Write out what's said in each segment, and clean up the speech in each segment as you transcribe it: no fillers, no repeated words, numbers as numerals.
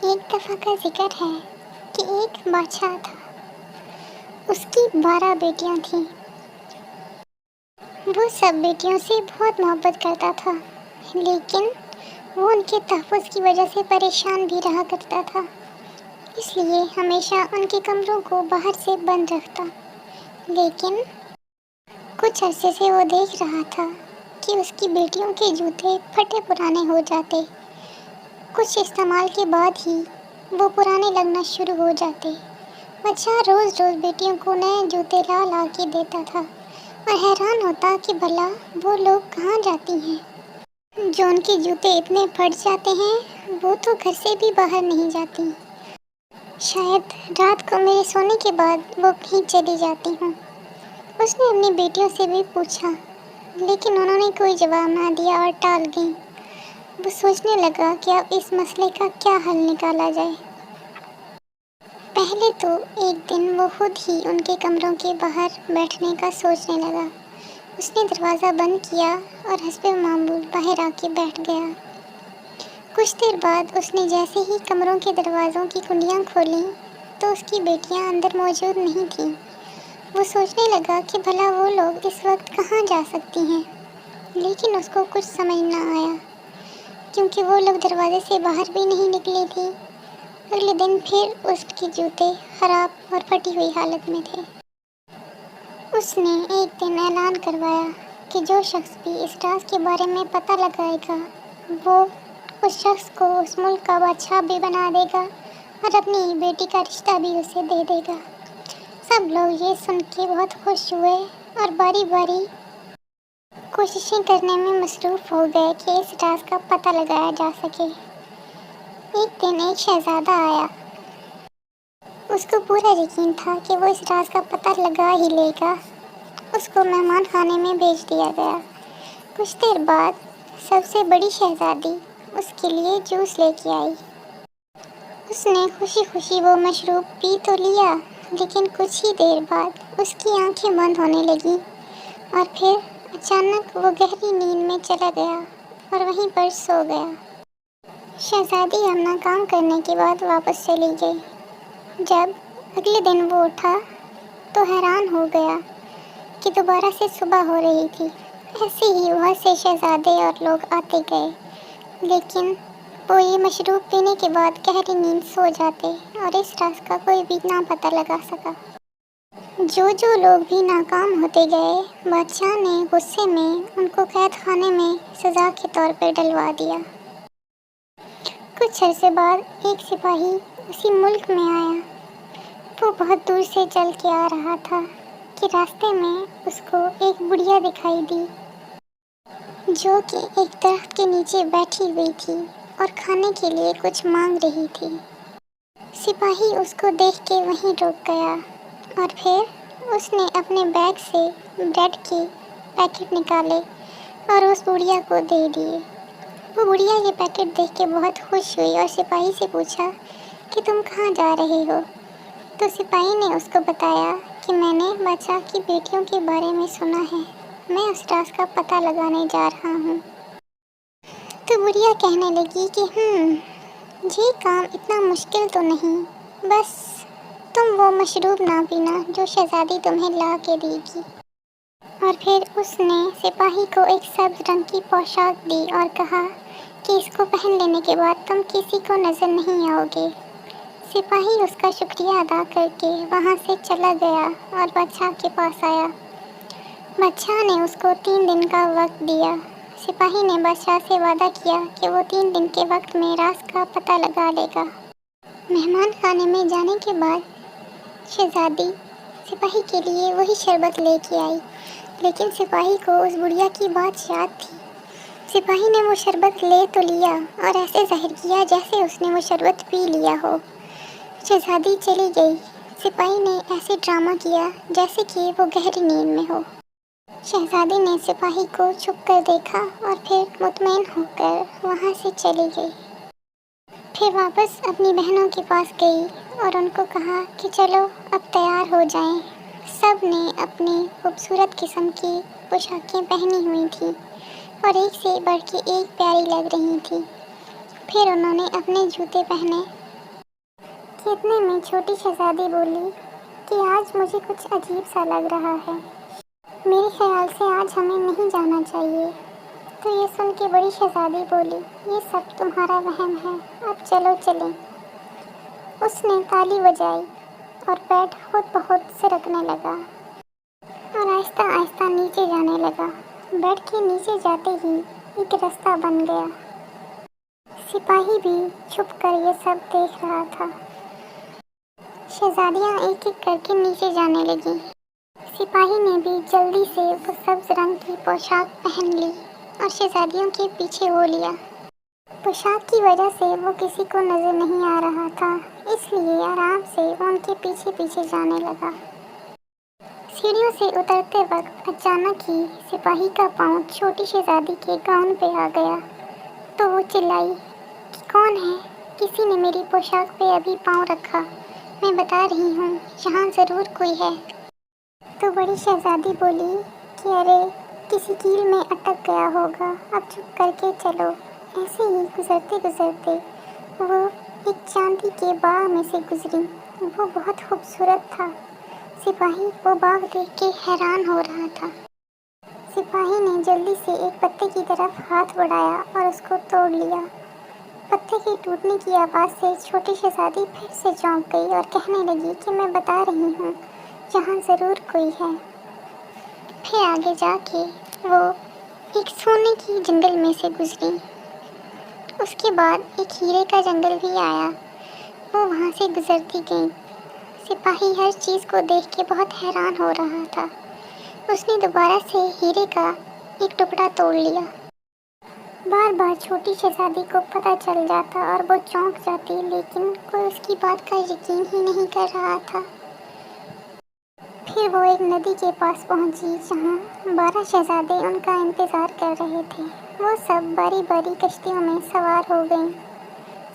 ایک دفعہ کا ذکر ہے کہ ایک بادشاہ تھا۔ اس کی 12 بیٹیاں تھیں۔ وہ سب بیٹیوں سے بہت محبت کرتا تھا، لیکن وہ ان کے تحفظ کی وجہ سے پریشان بھی رہا کرتا تھا، اس لیے ہمیشہ ان کے کمروں کو باہر سے بند رکھتا۔ لیکن کچھ عرصے سے وہ دیکھ رہا تھا کہ اس کی بیٹیوں کے جوتے پھٹے پرانے ہو جاتے۔ کچھ استعمال کے بعد ہی وہ پرانے لگنا شروع ہو جاتے۔ بادشاہ روز روز بیٹیوں کو نئے جوتے لا لا کے دیتا تھا اور حیران ہوتا کہ بھلا وہ لوگ کہاں جاتی ہیں جو ان کے جوتے اتنے پھٹ جاتے ہیں۔ وہ تو گھر سے بھی باہر نہیں جاتی، شاید رات کو میرے سونے کے بعد وہ کہیں چلی جاتی ہوں۔ اس نے اپنی بیٹیوں سے بھی پوچھا، لیکن انہوں نے کوئی جواب نہ دیا اور ٹال گئیں۔ وہ سوچنے لگا کہ اب اس مسئلے کا کیا حل نکالا جائے۔ پہلے تو ایک دن وہ خود ہی ان کے کمروں کے باہر بیٹھنے کا سوچنے لگا۔ اس نے دروازہ بند کیا اور حسب معمول باہر آ کے بیٹھ گیا۔ کچھ دیر بعد اس نے جیسے ہی کمروں کے دروازوں کی کنڈیاں کھولیں تو اس کی بیٹیاں اندر موجود نہیں تھیں۔ وہ سوچنے لگا کہ بھلا وہ لوگ اس وقت کہاں جا سکتی ہیں، لیکن اس کو کچھ سمجھ نہ آیا، کیونکہ وہ لوگ دروازے سے باہر بھی نہیں نکلی تھی۔ اگلے دن پھر اس کے جوتے خراب اور پھٹی ہوئی حالت میں تھے۔ اس نے ایک دن اعلان کروایا کہ جو شخص بھی اس راز کے بارے میں پتہ لگائے گا وہ اس شخص کو اس ملک کا بادشاہ بھی بنا دے گا اور اپنی بیٹی کا رشتہ بھی اسے دے دے گا۔ سب لوگ یہ سن کے بہت خوش ہوئے اور باری باری کوششیں کرنے میں مصروف ہو گئے کہ اس راز کا پتہ لگایا جا سکے۔ ایک دن ایک شہزادہ آیا۔ اس کو پورا یقین تھا کہ وہ اس راز کا پتہ لگا ہی لے گا۔ اس کو مہمان خانے میں بھیج دیا گیا۔ کچھ دیر بعد سب سے بڑی شہزادی اس کے لیے جوس لے کے آئی۔ اس نے خوشی خوشی وہ مشروب پی تو لیا، لیکن کچھ ہی دیر بعد اس کی آنکھیں بند ہونے لگیں اور پھر اچانک وہ گہری نیند میں چلا گیا اور وہیں پر سو گیا۔ شہزادی اپنا کام کرنے کے بعد واپس چلی گئی۔ جب اگلے دن وہ اٹھا تو حیران ہو گیا کہ دوبارہ سے صبح ہو رہی تھی۔ ایسے ہی بہت سے شہزادے اور لوگ آتے گئے، لیکن وہ یہ مشروب پینے کے بعد گہری نیند سو جاتے اور اس راز کا کوئی بھی نہ پتہ لگا سکا۔ جو لوگ بھی ناکام ہوتے گئے، بادشاہ نے غصے میں ان کو قید خانے میں سزا کے طور پر ڈلوا دیا۔ کچھ عرصے بعد ایک سپاہی اسی ملک میں آیا۔ وہ بہت دور سے چل کے آ رہا تھا کہ راستے میں اس کو ایک بڑھیا دکھائی دی جو کہ ایک درخت کے نیچے بیٹھی ہوئی تھی اور کھانے کے لیے کچھ مانگ رہی تھی۔ سپاہی اس کو دیکھ کے وہیں رک گیا اور پھر اس نے اپنے بیگ سے بریڈ کے پیکٹ نکالے اور اس بڑھیا کو دے دیے۔ وہ بڑھیا یہ پیکٹ دیکھ کے بہت خوش ہوئی اور سپاہی سے پوچھا کہ تم کہاں جا رہے ہو؟ تو سپاہی نے اس کو بتایا کہ میں نے بادشاہ کی بیٹیوں کے بارے میں سنا ہے، میں اس راز کا پتہ لگانے جا رہا ہوں۔ تو بڑھیا کہنے لگی کہ یہ کام اتنا مشکل تو نہیں، بس تم وہ مشروب نہ پینا جو شہزادی تمہیں لا کے دے گی۔ اور پھر اس نے سپاہی کو ایک سبز رنگ کی پوشاک دی اور کہا کہ اس کو پہن لینے کے بعد تم کسی کو نظر نہیں آؤ گے۔ سپاہی اس کا شکریہ ادا کر کے وہاں سے چلا گیا اور بادشاہ کے پاس آیا۔ بادشاہ نے اس کو 3 دن کا وقت دیا۔ سپاہی نے بادشاہ سے وعدہ کیا کہ وہ 3 دن کے وقت میں راز کا پتہ لگا لے گا۔ مہمان خانے میں جانے کے بعد شہزادی سپاہی کے لیے وہی شربت لے کے آئی، لیکن سپاہی کو اس بڑھیا کی بات یاد تھی۔ سپاہی نے وہ شربت لے تو لیا اور ایسے ظاہر کیا جیسے اس نے وہ شربت پی لیا ہو۔ شہزادی چلی گئی۔ سپاہی نے ایسے ڈرامہ کیا جیسے کہ وہ گہری نیند میں ہو۔ شہزادی نے سپاہی کو چھپ کر دیکھا اور پھر مطمئن ہو کر وہاں سے چلی گئی۔ پھر واپس اپنی بہنوں کے پاس گئی اور ان کو کہا کہ چلو اب تیار ہو جائیں۔ سب نے اپنی خوبصورت قسم کی پوشاکیں پہنی ہوئی تھیں اور ایک سے بڑھ کے ایک پیاری لگ رہی تھیں۔ پھر انہوں نے اپنے جوتے پہنے اتنے میں چھوٹی شہزادی بولی کہ آج مجھے کچھ عجیب سا لگ رہا ہے، میرے خیال سے آج ہمیں نہیں جانا چاہیے۔ تو یہ سن کے بڑی شہزادی بولی، یہ سب تمہارا وہم ہے، اب چلو چلیں۔ اس نے تالی بجائی اور بیٹ خود بخود سرکنے لگا اور آہستہ آہستہ نیچے جانے لگا۔ بیٹ کے نیچے جاتے ہی ایک راستہ بن گیا۔ سپاہی بھی چھپ کر یہ سب دیکھ رہا تھا۔ شہزادیاں ایک ایک کر کے نیچے جانے لگیں۔ سپاہی نے بھی جلدی سے وہ سبز رنگ کی پوشاک پہن لی اور شہزادیوں کے پیچھے ہو لیا۔ پوشاک کی وجہ سے وہ کسی کو نظر نہیں آ رہا تھا، اس لیے آرام سے وہ ان کے پیچھے پیچھے جانے لگا۔ سیڑھیوں سے اترتے وقت اچانک ہی سپاہی کا پاؤں چھوٹی شہزادی کے گاؤن پہ آ گیا تو وہ چلائی کہ کون ہے؟ کسی نے میری پوشاک پہ ابھی پاؤں رکھا، میں بتا رہی ہوں یہاں ضرور کوئی ہے۔ تو بڑی شہزادی بولی کہ ارے کسی کیل میں اٹک گیا ہوگا، اب چپ کر کے چلو۔ ایسے ہی گزرتے گزرتے وہ ایک چاندی کے باغ میں سے گزری۔ وہ بہت خوبصورت تھا۔ سپاہی وہ باغ دیکھ کے حیران ہو رہا تھا۔ سپاہی نے جلدی سے ایک پتے کی طرف ہاتھ بڑھایا اور اس کو توڑ لیا۔ پتے کے ٹوٹنے کی آواز سے چھوٹی شہزادی پھر سے چونک گئی اور کہنے لگی کہ میں بتا رہی ہوں یہاں ضرور کوئی ہے۔ پھر آگے جا کے وہ ایک سونے کی جنگل میں سے گزری۔ اس کے بعد ایک ہیرے کا جنگل بھی آیا، وہ وہاں سے گزرتی گئی۔ سپاہی ہر چیز کو دیکھ کے بہت حیران ہو رہا تھا۔ اس نے دوبارہ سے ہیرے کا ایک ٹکڑا توڑ لیا۔ بار بار چھوٹی شہزادی کو پتہ چل جاتا اور وہ چونک جاتی، لیکن کوئی اس کی بات کا یقین ہی نہیں کر رہا تھا۔ پھر وہ ایک ندی کے پاس پہنچی جہاں 12 شہزادے ان کا انتظار کر رہے تھے۔ وہ سب باری باری کشتیوں میں سوار ہو گئیں۔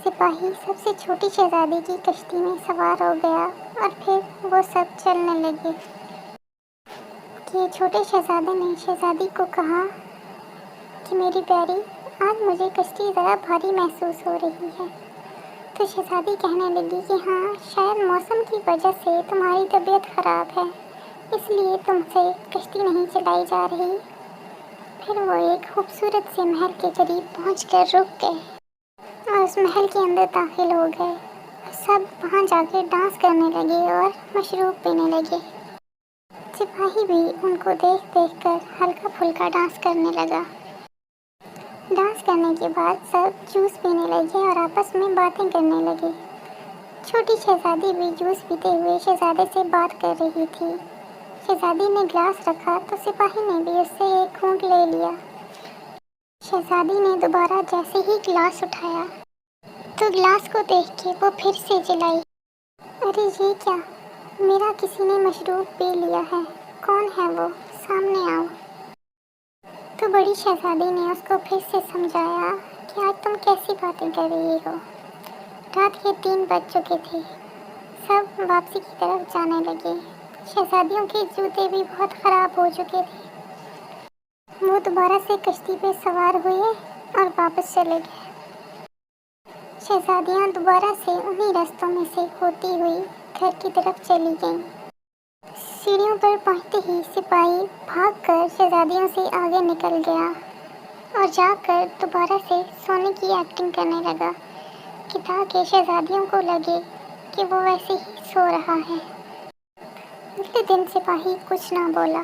سپاہی سب سے چھوٹی شہزادی کی کشتی میں سوار ہو گیا اور پھر وہ سب چلنے لگے کہ چھوٹے شہزادے نے شہزادی کو کہا کہ میری پیاری، آج مجھے کشتی ذرا بھاری محسوس ہو رہی ہے۔ تو شہزادی کہنے لگی کہ ہاں، شاید موسم کی وجہ سے تمہاری طبیعت خراب ہے، اس لیے تم سے کشتی نہیں چلائی جا رہی۔ پھر وہ ایک خوبصورت سے محل کے قریب پہنچ کر رک گئے اور اس محل کے اندر داخل ہو گئے۔ سب وہاں جا کے ڈانس کرنے لگے اور مشروب پینے لگے۔ سپاہی بھی ان کو دیکھ دیکھ کر ہلکا پھلکا ڈانس کرنے لگا۔ ڈانس کرنے کے بعد سب جوس پینے لگے اور آپس میں باتیں کرنے لگے۔ چھوٹی شہزادی بھی جوس پیتے ہوئے شہزادے سے بات کر رہی تھی۔ شہزادی نے گلاس رکھا تو سپاہی نے بھی اس سے ایک گھونٹ لے لیا۔ شہزادی نے دوبارہ جیسے ہی گلاس اٹھایا تو گلاس کو دیکھ کے وہ پھر سے چلائی، ارے یہ کیا، میرا کسی نے مشروب پی لیا ہے، کون ہے وہ، سامنے آؤ۔ تو بڑی شہزادی نے اس کو پھر سے سمجھایا کہ آج تم کیسی باتیں کر رہی ہو۔ رات کے 3 بج چکے تھے۔ سب واپسی کی طرف جانے لگے۔ شہزادیوں کے جوتے بھی بہت خراب ہو چکے تھے۔ وہ دوبارہ سے کشتی پہ سوار ہوئے اور واپس چلے گئے۔ شہزادیاں دوبارہ سے انہی راستوں میں سے ہوتی ہوئی گھر کی طرف چلی گئیں۔ سیڑھیوں پر پہنچتے ہی سپاہی بھاگ کر شہزادیوں سے آگے نکل گیا اور جا کر دوبارہ سے سونے کی ایکٹنگ کرنے لگا کہ تاکہ شہزادیوں کو لگے کہ وہ ویسے ہی سو رہا ہے۔ اگلے دن سپاہی کچھ نہ بولا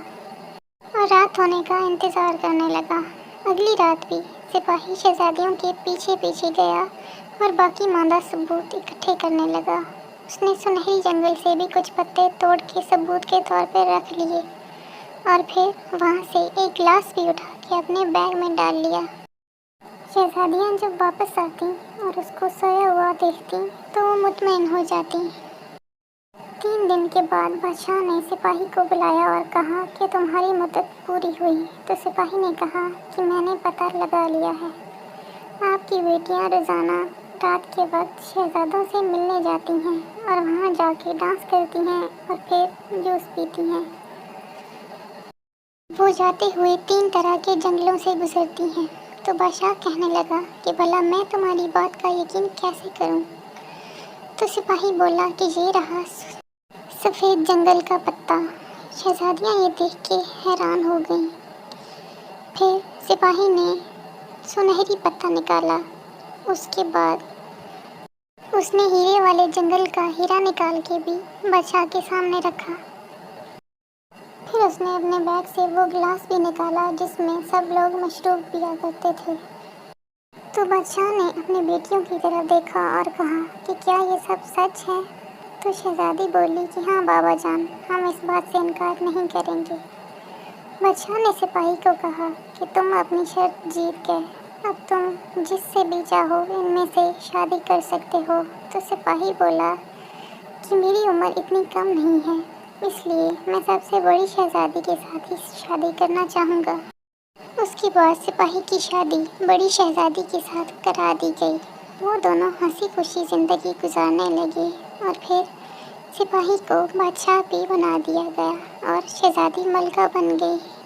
اور رات ہونے کا انتظار کرنے لگا۔ اگلی رات بھی سپاہی شہزادیوں کے پیچھے پیچھے گیا اور باقی ماندہ ثبوت اکٹھے کرنے لگا۔ اس نے سنہری جنگل سے بھی کچھ پتے توڑ کے ثبوت کے طور پر رکھ لیے اور پھر وہاں سے ایک گلاس بھی اٹھا کے اپنے بیگ میں ڈال لیا۔ شہزادیاں جب واپس آتی اور اس کو سویا ہوا دیکھتی تو وہ مطمئن ہو جاتی۔ 3 دن کے بعد بادشاہ نے سپاہی کو بلایا اور کہا کہ تمہاری مدت پوری ہوئی۔ تو سپاہی نے کہا کہ میں نے پتہ لگا لیا ہے، آپ کی بیٹیاں روزانہ رات کے وقت شہزادوں سے ملنے جاتی ہیں اور وہاں جا کے ڈانس کرتی ہیں اور پھر جوس پیتی ہیں۔ وہ جاتے ہوئے 3 طرح کے جنگلوں سے گزرتی ہیں۔ تو بادشاہ کہنے لگا کہ بھلا میں تمہاری بات کا یقین کیسے کروں؟ تو سپاہی بولا کہ یہ رہا سفید جنگل کا پتا۔ شہزادیاں یہ دیکھ کے حیران ہو گئیں۔ پھر سپاہی نے سنہری پتا نکالا۔ اس کے بعد اس نے ہیرے والے جنگل کا ہیرا نکال کے بھی بادشاہ کے سامنے رکھا۔ پھر اس نے اپنے بیگ سے وہ گلاس بھی نکالا جس میں سب لوگ مشروب پیا کرتے تھے۔ تو بادشاہ نے اپنی بیٹیوں کی طرف دیکھا اور کہا کہ کیا یہ سب سچ ہے؟ تو شہزادی بولی کہ ہاں بابا جان، ہم اس بات سے انکار نہیں کریں گے۔ بادشاہ نے سپاہی کو کہا کہ تم اپنی شرط جیت گئے، اب تم جس سے بھی چاہو ان میں سے شادی کر سکتے ہو۔ تو سپاہی بولا کہ میری عمر اتنی کم نہیں ہے، اس لیے میں سب سے بڑی شہزادی کے ساتھ ہی شادی کرنا چاہوں گا۔ اس کے بعد سپاہی کی شادی بڑی شہزادی کے ساتھ کرا دی گئی۔ وہ دونوں ہنسی خوشی زندگی گزارنے لگے اور پھر سپاہی کو بادشاہ بھی بنا دیا گیا اور شہزادی ملکہ بن گئی۔